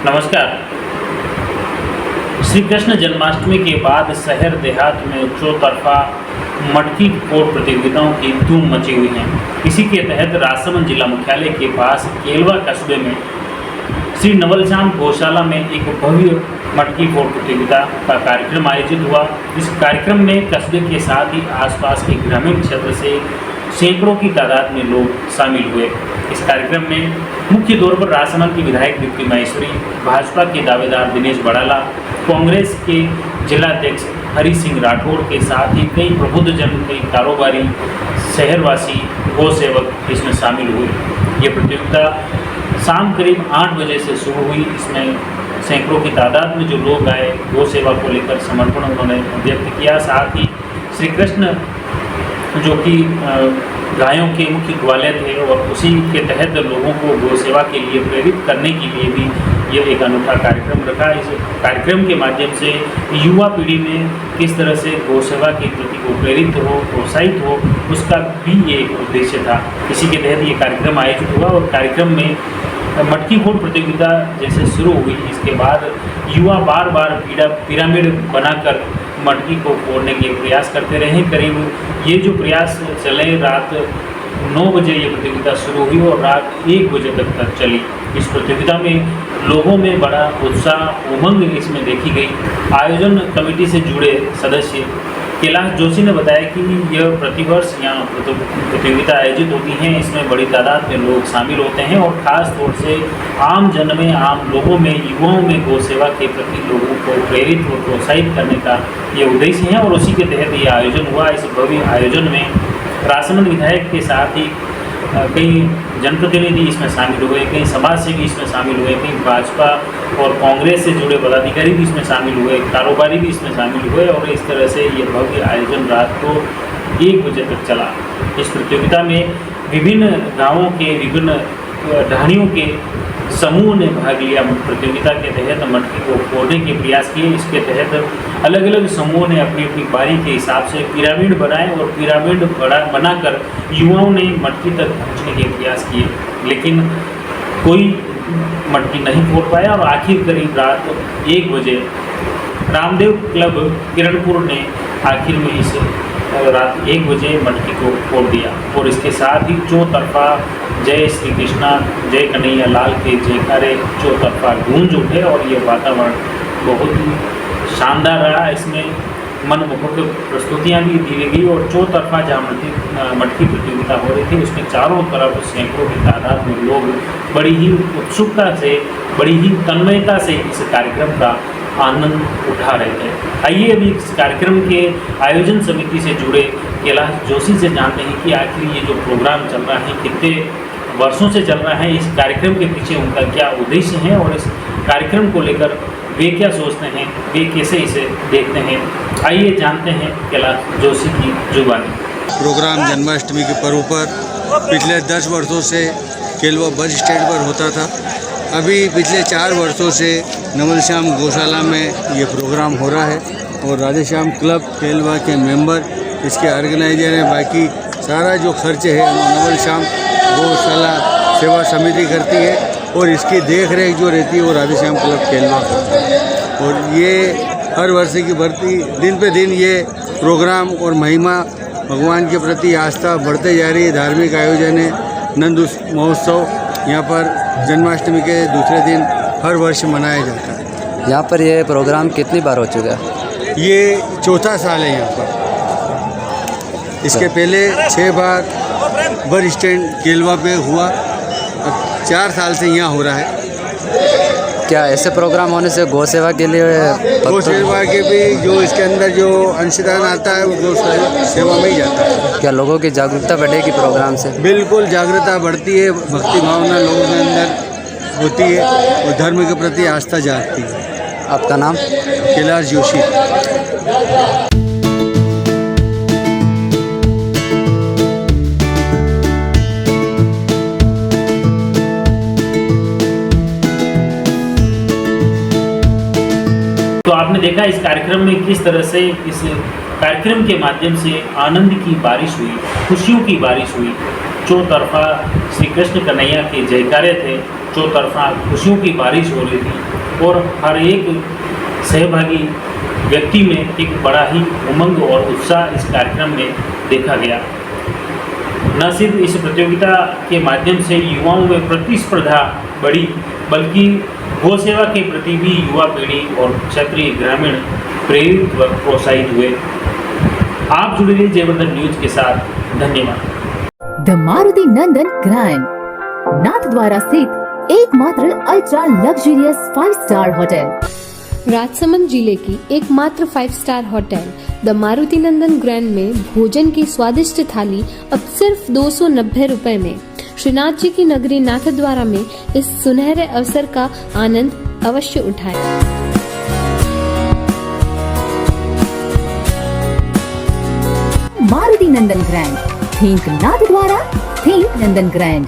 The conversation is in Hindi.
नमस्कार। श्री कृष्ण जन्माष्टमी के बाद शहर देहात में चौतरफा मटकी फोड़ प्रतियोगिताओं की धूम मची हुई है। इसी के तहत राजसमंद जिला मुख्यालय के पास केलवा कस्बे में श्री नवलश्याम गौशाला में एक भव्य मटकी फोड़ प्रतियोगिता का कार्यक्रम आयोजित हुआ। इस कार्यक्रम में कस्बे के साथ ही आसपास के ग्रामीण क्षेत्र से सैकड़ों की तादाद में लोग शामिल हुए। इस कार्यक्रम में मुख्य तौर पर राजसमंद की विधायक दीप्ति माहेश्वरी, भाजपा के दावेदार दिनेश बड़ाला, कांग्रेस के जिलाध्यक्ष हरि सिंह राठौड़ के साथ ही कई प्रबुद्धजन, कई कारोबारी, शहरवासी, गौ सेवक इसमें शामिल हुए। ये प्रतियोगिता शाम करीब 8 बजे से शुरू हुई। इसमें सैकड़ों की तादाद में जो लोग आए, गौ सेवा को लेकर समर्पण उन्होंने व्यक्त किया। साथ ही श्री कृष्ण जो कि गायों के मुख्य ग्वाले थे और उसी के तहत लोगों को गौ सेवा के लिए प्रेरित करने के लिए भी ये एक अनूठा कार्यक्रम रखा। इस कार्यक्रम के माध्यम से युवा पीढ़ी में किस तरह से गौ सेवा के प्रति वो प्रेरित हो, प्रोत्साहित हो, उसका भी ये एक उद्देश्य था। इसी के तहत ये कार्यक्रम आयोजित हुआ और कार्यक्रम में मटकी फोड़ प्रतियोगिता जैसे शुरू हुई, इसके बाद युवा बार बार पिरामिड बनाकर मटकी को फोड़ने के प्रयास करते रहे। करीब ये जो प्रयास चले, रात 9 बजे ये प्रतियोगिता शुरू हुई और रात 1 बजे तक चली। इस प्रतियोगिता में लोगों में बड़ा उत्साह, उमंग इसमें देखी गई। आयोजन कमेटी से जुड़े सदस्य कैलाश जोशी ने बताया कि यह प्रतिवर्ष यहाँ प्रतियोगिता आयोजित होती हैं। इसमें बड़ी तादाद में लोग शामिल होते हैं और ख़ास तौर से आम जन में, आम लोगों में, युवाओं में गौ सेवा के प्रति लोगों को प्रेरित और प्रोत्साहित करने का ये उद्देश्य है और उसी के तहत ये आयोजन हुआ। इस भव्य आयोजन में राजसमंद विधायक के साथ ही कई जनप्रतिनिधि इसमें शामिल हुए, कई समाजसेवी इसमें शामिल हुए, कई भाजपा और कांग्रेस से जुड़े पदाधिकारी भी इसमें शामिल हुए, कारोबारी भी इसमें शामिल हुए और इस तरह से ये भव्य आयोजन रात को 1 बजे तक चला। इस प्रतियोगिता में विभिन्न गांवों के, विभिन्न ढाणियों के समूह ने भाग लिया। प्रतियोगिता के तहत मटकी को फोड़ने के प्रयास किए। इसके तहत अलग अलग समूह ने अपनी अपनी पारी के हिसाब से पिरामिड बनाए और पिरामिड बनाकर युवाओं ने मटकी तक पहुंचने के प्रयास किए, लेकिन कोई मटकी नहीं फोड़ पाया और आखिर करीब रात 1 बजे रामदेव क्लब किरणपुर ने आखिर में इस रात 1 बजे मटकी को फोड़ दिया और इसके साथ ही चौतरफा जय श्री कृष्णा, जय कन्हैया लाल के जयकारे चौतरफा गूंज उठे और ये वातावरण बहुत ही शानदार रहा। इसमें मनमोहक प्रस्तुतियाँ भी दी गई और चौतरफा जहाँ मटकी प्रतियोगिता हो रही थी उसमें चारों तरफ सैकड़ों की तादाद में लोग बड़ी ही उत्सुकता से, बड़ी ही तन्मयता से इस कार्यक्रम का आनंद उठा रहे थे। आइए अभी इस कार्यक्रम के आयोजन समिति से जुड़े कैलाश जोशी से जानते हैं कि आखिर ये जो प्रोग्राम चल रहा है कितने वर्षों से चल रहा है, इस कार्यक्रम के पीछे उनका क्या उद्देश्य है और इस कार्यक्रम को लेकर वे क्या सोचते हैं, वे कैसे इसे देखते हैं। आइए जानते हैं कैलाश जोशी की जुबानी। प्रोग्राम जन्माष्टमी के पर्व पर पिछले 10 वर्षों से केलवा बस स्टैंड पर होता था। अभी पिछले 4 वर्षों से नवलश्याम गौशाला में ये प्रोग्राम हो रहा है और राधेश्याम क्लब केलवा के मेंबर इसके ऑर्गेनाइजर हैं। बाकी सारा जो खर्च है नवलश्याम गौशाला सेवा समिति करती है और इसकी देख रेख जो रहती है वो राधेश्याम क्लब केलवा करता है। और ये हर वर्ष की बढ़ती दिन पे दिन ये प्रोग्राम और महिमा, भगवान के प्रति आस्था बढ़ते जा रही है। धार्मिक आयोजन है, नंद महोत्सव यहाँ पर जन्माष्टमी के दूसरे दिन हर वर्ष मनाया जाता है। यहाँ पर ये प्रोग्राम कितनी बार हो चुका है? ये 4था साल है यहाँ पर। इसके पहले 6 बार बस स्टैंड केलवा पे हुआ, अब 4 साल से यहाँ हो रहा है। क्या ऐसे प्रोग्राम होने से गौ सेवा के लिए गौ सेवा के भी जो इसके अंदर जो अंशदान आता है वो गौ सेवा में ही जाता है। क्या लोगों की जागरूकता बढ़ेगी प्रोग्राम से? बिल्कुल जागरूकता बढ़ती है, भक्ति भावना लोगों के अंदर होती है और धर्म के प्रति आस्था जागती है। आपका नाम? कैलाश जोशी। तो आपने देखा इस कार्यक्रम में किस तरह से इस कार्यक्रम के माध्यम से आनंद की बारिश हुई, खुशियों की बारिश हुई। चौतरफा श्री कृष्ण कन्हैया के जयकारे थे, चौतरफा खुशियों की बारिश हो रही थी। और हर एक सहभागी व्यक्ति में एक बड़ा ही उमंग और उत्साह इस कार्यक्रम में देखा गया। न सिर्फ इस प्रतियोगिता के माध्यम से युवाओं में प्रतिस्पर्धा बढ़ी, बल्कि गौ सेवा के प्रति भी युवा पीढ़ी और क्षेत्रीय ग्रामीण प्रेरित व प्रोत्साहित हुए। आप जुड़े रहिए जयवर्धन न्यूज के साथ। धन्यवाद। The Maruti Nandan grand Nathdwara स्थित एकमात्र ultra luxurious five-star hotel. Rajsamand जिले की एकमात्र 5 star hotel the Maruti Nandan grand में भोजन की स्वादिष्ट थाली अब सिर्फ 290 रुपए में। श्रीनाथ जी की नगरी नाथद्वारा में इस सुनहरे अवसर का आनंद अवश्य उठाएं। मारुति नंदन ग्रैंड, थिंक नाथद्वारा, थिंक नंदन ग्रैंड।